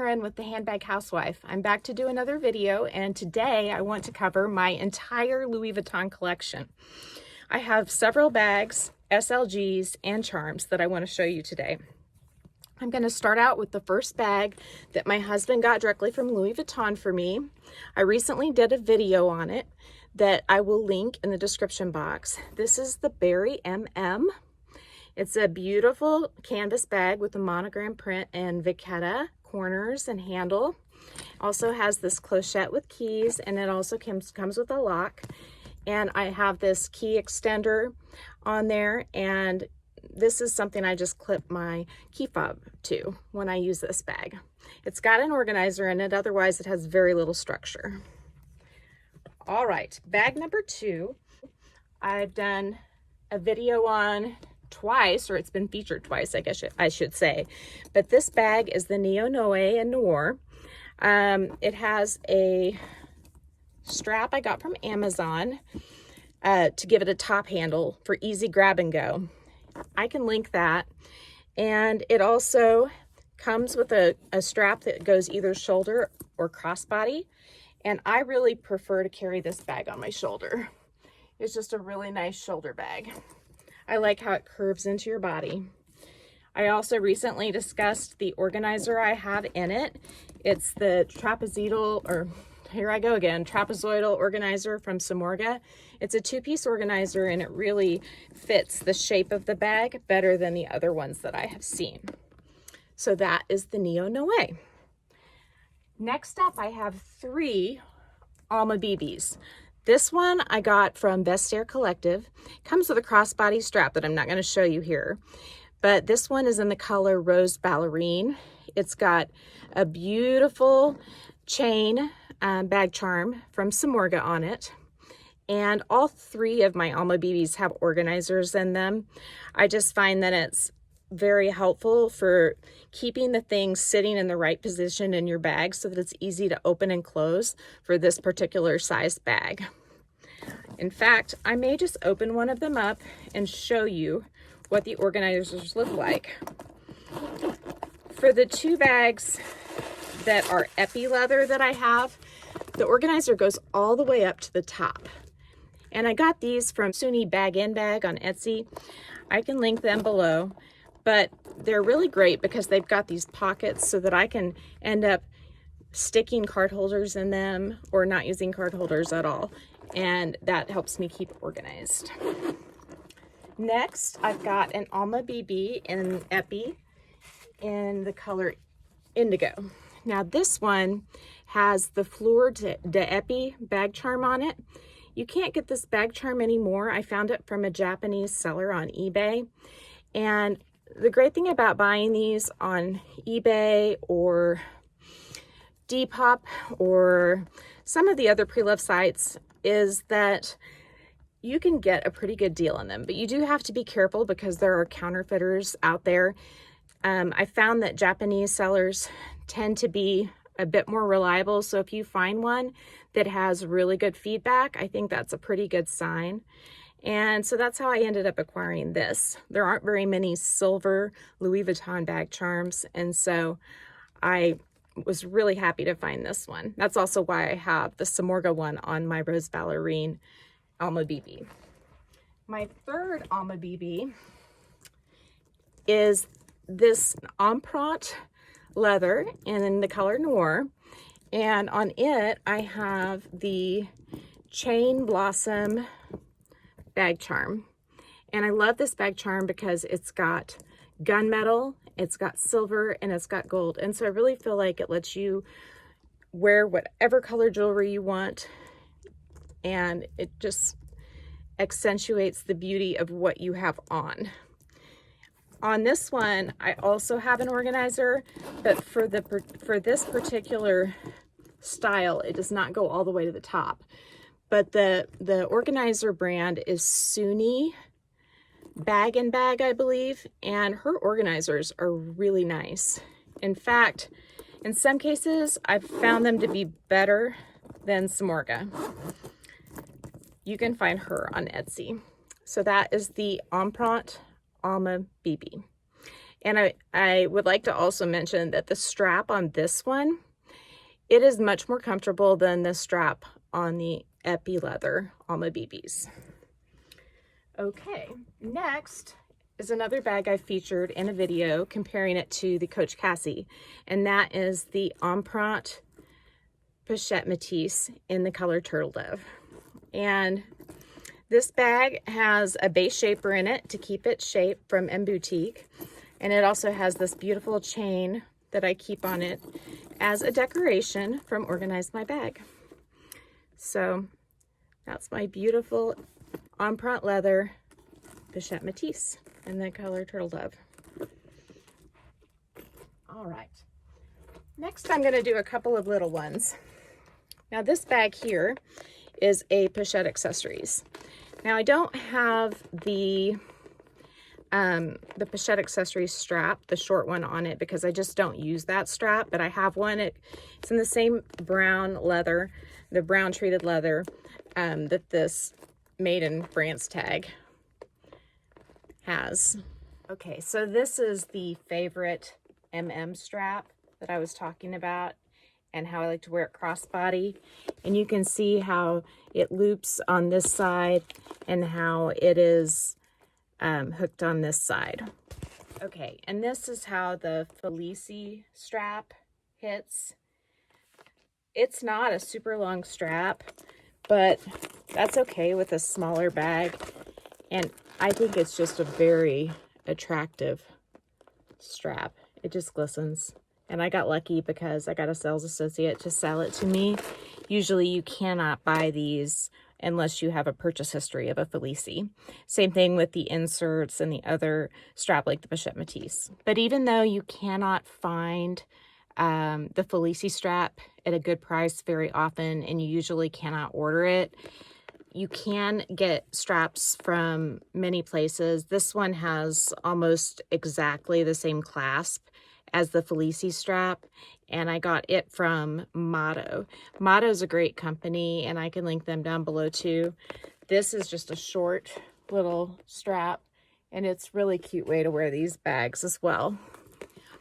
Karen with the Handbag Housewife. I'm back to do another video, and today I want to cover my entire Louis Vuitton collection. I have several bags, SLGs, and charms that I want to show you today. I'm going to start out with the first bag that my husband got directly from Louis Vuitton for me. I recently did a video on it that I will link in the description box. This is the BERRI MM. It's a beautiful canvas bag with a monogram print and vachetta corners and handle. Also has this clochette with keys, and it also comes with a lock. And I have this key extender on there, and this is something I just clip my key fob to when I use this bag. It's got an organizer in it, otherwise it has very little structure. All right, bag number 2, I've done a video on twice, or it's been featured twice, I guess I should say. But this bag is the Neonoe and Noir. It has a strap I got from Amazon to give it a top handle for easy grab and go. I can link that. And it also comes with a strap that goes either shoulder or crossbody. And I really prefer to carry this bag on my shoulder. It's just a really nice shoulder bag. I like how it curves into your body. I also recently discussed the organizer I have in it. It's the trapezoidal organizer from Samorga. It's a 2-piece organizer, and it really fits the shape of the bag better than the other ones that I have seen. So that is the Neonoe. Next up, I have 3 Alma BBs. This one I got from Vestiaire Collective. Comes with a crossbody strap that I'm not going to show you here. But this one is in the color Rose Ballerine. It's got a beautiful chain bag charm from Samorga on it. And all 3 of my Alma BBs have organizers in them. I just find that it's very helpful for keeping the things sitting in the right position in your bag so that it's easy to open and close for this particular size bag. In fact, I may just open one of them up and show you what the organizers look like. For the 2 bags that are Epi leather that I have, the organizer goes all the way up to the top. And I got these from SOONIBAGINBAG on Etsy. I can link them below, but they're really great because they've got these pockets so that I can end up sticking card holders in them or not using card holders at all. And that helps me keep organized. Next, I've got an Alma BB in Epi in the color Indigo. Now this one has the Fleur de Epi bag charm on it. You can't get this bag charm anymore. I found it from a Japanese seller on eBay. And the great thing about buying these on eBay or Depop or some of the other pre-loved sites is that you can get a pretty good deal on them, but you do have to be careful because there are counterfeiters out there. I found that Japanese sellers tend to be a bit more reliable, so if you find one that has really good feedback, I think that's a pretty good sign. And so that's how I ended up acquiring this. There aren't very many silver Louis Vuitton bag charms, and so I was really happy to find this one. That's also why I have the Samorga one on my Rose Ballerine Alma BB. My third Alma BB is this Omprompt leather in the color Noir, and on it I have the Chain Blossom bag charm. And I love this bag charm because it's got gunmetal, it's got silver, and it's got gold. And so I really feel like it lets you wear whatever color jewelry you want, and it just accentuates the beauty of what you have on. On this one, I also have an organizer, but for this particular style, it does not go all the way to the top. But the organizer brand is SOONIBAGINBAG, I believe, and her organizers are really nice. In fact, in some cases, I've found them to be better than Samorga. You can find her on Etsy. So that is the Omprompt Alma BB. And I would like to also mention that the strap on this one, it is much more comfortable than the strap on the Epi leather Alma BBs. Okay, next is another bag I featured in a video comparing it to the Coach Cassie, and that is the Omprompt Pachette Metis in the color Turtle Dove. And this bag has a base shaper in it to keep it shaped from M Boutique, and it also has this beautiful chain that I keep on it as a decoration from Organize My Bag. So that's my beautiful Omprompt leather Pachette Metis in the color Turtle Dove. All right, next I'm going to do a couple of little ones. Now this bag here is a Pachette Accessories. Now I don't have the Pachette Accessories strap, the short one on it, because I just don't use that strap, but I have one. It's in the same brown leather, the brown treated leather that this Made in France tag has. Okay, so this is the favorite strap that I was talking about and how I like to wear it crossbody. And you can see how it loops on this side and how it is hooked on this side. Okay, and this is how the Felici strap hits. It's not a super long strap, but that's okay with a smaller bag. And I think it's just a very attractive strap. It just glistens. And I got lucky because I got a sales associate to sell it to me. Usually you cannot buy these unless you have a purchase history of a Felici. Same thing with the inserts and the other strap like the Pachette Metis. But even though you cannot find the Felici strap at a good price very often, and you usually cannot order it, you can get straps from many places. This one has almost exactly the same clasp as the Felici strap, and I got it from MAUTTO. MAUTTO is a great company, and I can link them down below too. This is just a short little strap, and it's really cute way to wear these bags as well.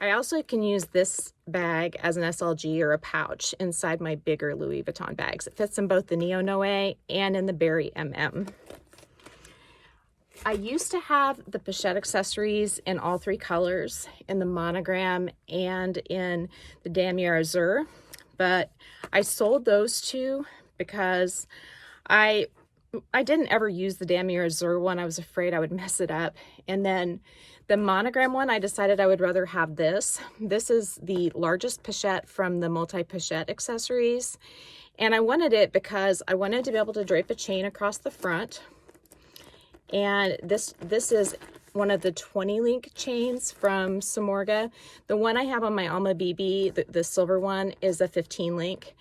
I also can use this bag as an SLG or a pouch inside my bigger Louis Vuitton bags. It fits in both the Neonoe and in the BERRI MM. I used to have the Pachette Accessories in all three colors, in the Monogram and in the Damier Azur, but I sold those two because I didn't ever use the Damier Azur one. I was afraid I would mess it up. And then the Monogram one, I decided I would rather have this. This is the largest Pachette from the Pachette Accessories. And I wanted it because I wanted to be able to drape a chain across the front. And this is one of the 20 link chains from Samorga. The one I have on my Alma BB, the silver one, is a 15 link.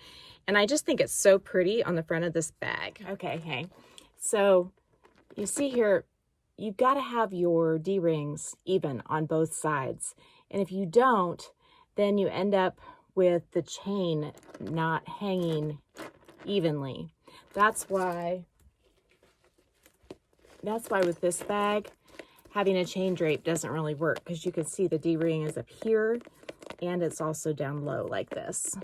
And I just think it's so pretty on the front of this bag. Okay, hey. So you see here, you've got to have your D-rings even on both sides. And if you don't, then you end up with the chain not hanging evenly. That's why with this bag, having a chain drape doesn't really work, because you can see the D-ring is up here and it's also down low like this.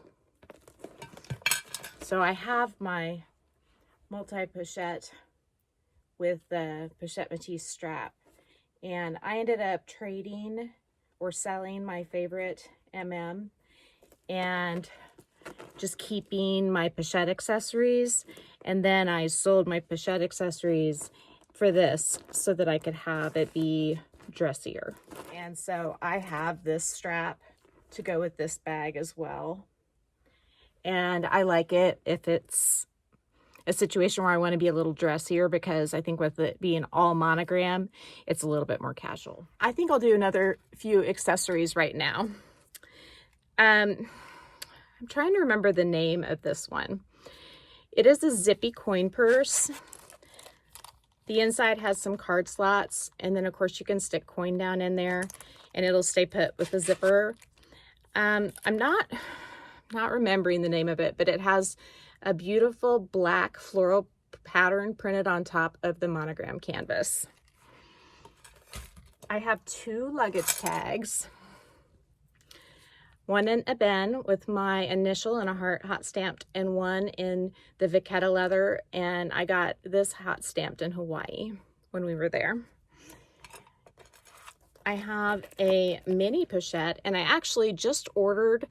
So I have my multi-Pochette with the Pachette Metis strap, and I ended up trading or selling my favorite and just keeping my Pachette Accessories, and then I sold my Pachette Accessories for this so that I could have it be dressier. And so I have this strap to go with this bag as well. And I like it if it's a situation where I want to be a little dressier, because I think with it being all Monogram, it's a little bit more casual. I think I'll do another few accessories right now. I'm trying to remember the name of this one. It is a zippy coin purse. The inside has some card slots, and then of course you can stick coin down in there and it'll stay put with the zipper. I'm not remembering the name of it, but it has a beautiful black floral pattern printed on top of the Monogram canvas. I have 2 luggage tags. One in ebene with my initial and a heart hot stamped, and one in the Vachetta leather, and I got this hot stamped in Hawaii when we were there. I have a mini pochette, and I actually just ordered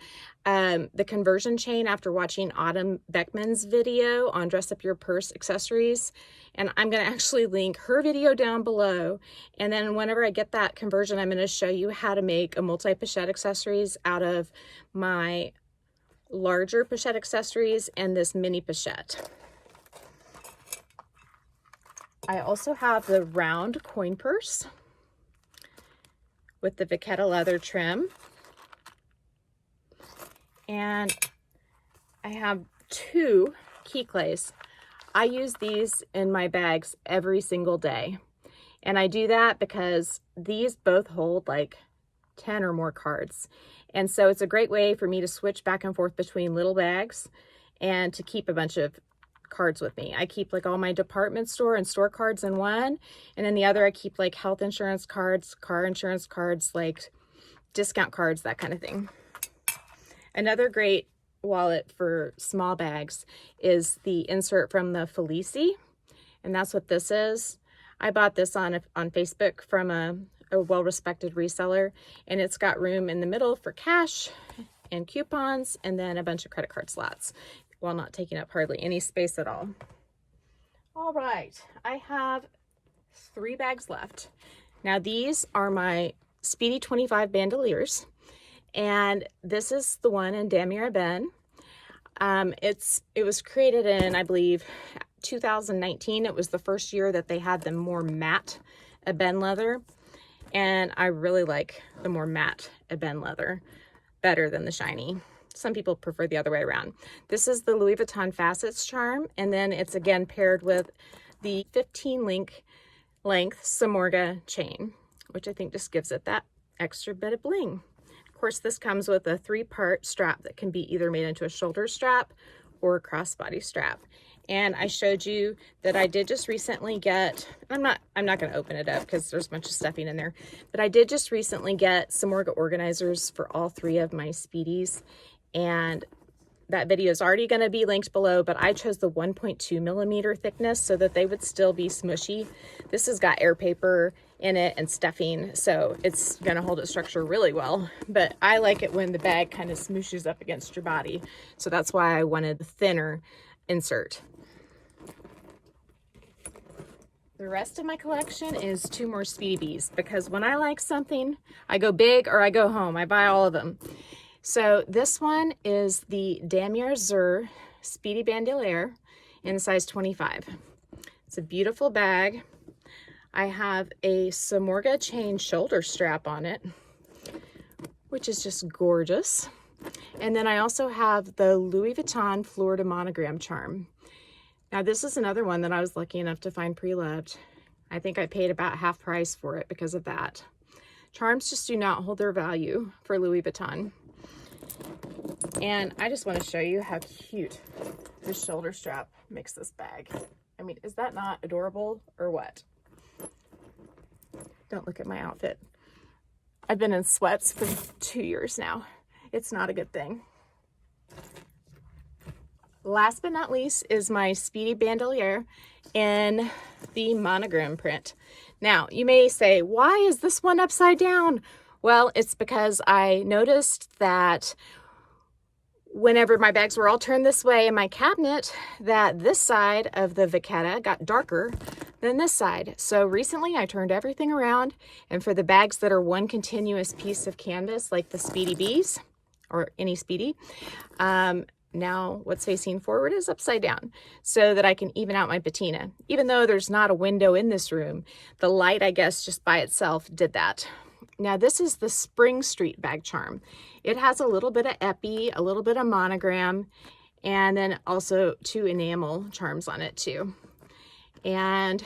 the conversion chain after watching Autumn Beckman's video on Dress Up Your Purse accessories. And I'm going to actually link her video down below. And then whenever I get that conversion, I'm going to show you how to make a multi-pochette accessories out of my larger pochette accessories and this mini pochette. I also have the round coin purse with the Vachetta leather trim. And I have 2 key clays. I use these in my bags every single day. And I do that because these both hold like 10 or more cards. And so it's a great way for me to switch back and forth between little bags and to keep a bunch of cards with me. I keep like all my department store and store cards in one, and then the other I keep like health insurance cards, car insurance cards, like discount cards, that kind of thing. Another great wallet for small bags is the insert from the Felici, and that's what this is. I bought this on Facebook from a well-respected reseller, and it's got room in the middle for cash and coupons, and then a bunch of credit card slots, while not taking up hardly any space at all. All right, I have 3 bags left. Now these are my Speedy 25 Bandoliers, and this is the one in Damier Ebene. It was created in, I believe, 2019. It was the first year that they had the more matte ebene leather, and I really like the more matte ebene leather better than the shiny. Some people prefer the other way around. This is the Louis Vuitton Facets charm, and then it's again paired with the 15 length Samorga chain, which I think just gives it that extra bit of bling. Of course, this comes with a 3-part strap that can be either made into a shoulder strap or a crossbody strap. And I showed you that I did just recently get, I'm not going to open it up because there's a bunch of stuffing in there, but I did just recently get Samorga organizers for all 3 of my Speedies. And that video is already going to be linked below, but I chose the 1.2 millimeter thickness so that they would still be smushy. This has got air paper in it and stuffing, so it's going to hold its structure really well. But I like it when the bag kind of smooshes up against your body, so that's why I wanted the thinner insert. The rest of my collection is 2 more Speedy Bs, because when I like something, I go big or I go home. I buy all of them. So this one is the Damier Zur Speedy Bandolier in size 25. It's a beautiful bag. I have a Samorga chain shoulder strap on it, which is just gorgeous. And then I also have the Louis Vuitton Florida Monogram charm. Now this is another one that I was lucky enough to find pre-loved. I think I paid about half price for it because of that. Charms just do not hold their value for Louis Vuitton. And I just want to show you how cute this shoulder strap makes this bag. I mean, is that not adorable or what? Don't look at my outfit. I've been in sweats for 2 years now. It's not a good thing. Last but not least is my Speedy Bandolier in the Monogram print. Now, you may say, why is this one upside down? Well, it's because I noticed that whenever my bags were all turned this way in my cabinet, that this side of the Vachetta got darker than this side. So recently I turned everything around, and for the bags that are one continuous piece of canvas, like the Speedy Bs or any Speedy, now what's facing forward is upside down so that I can even out my patina. Even though there's not a window in this room, the light, I guess, just by itself did that. Now this is the Spring Street bag charm. It has a little bit of Epi, a little bit of Monogram, and then also 2 enamel charms on it too. And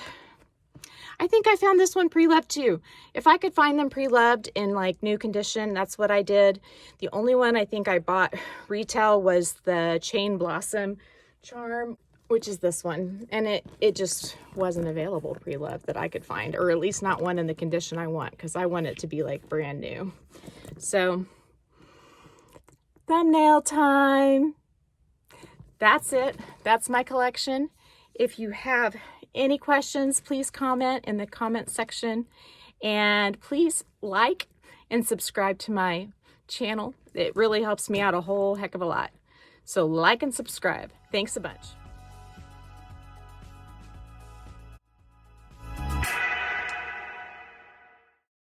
I think I found this one pre-loved too. If I could find them pre-loved in like new condition, that's what I did. The only one I think I bought retail was the Chain Blossom charm. which is this one. And it just wasn't available pre-loved that I could find, or at least not one in the condition I want, because I want it to be like brand new. So thumbnail time. That's it. That's my collection. If you have any questions, please comment in the comment section, and please like and subscribe to my channel. It really helps me out a whole heck of a lot. So like and subscribe. Thanks a bunch.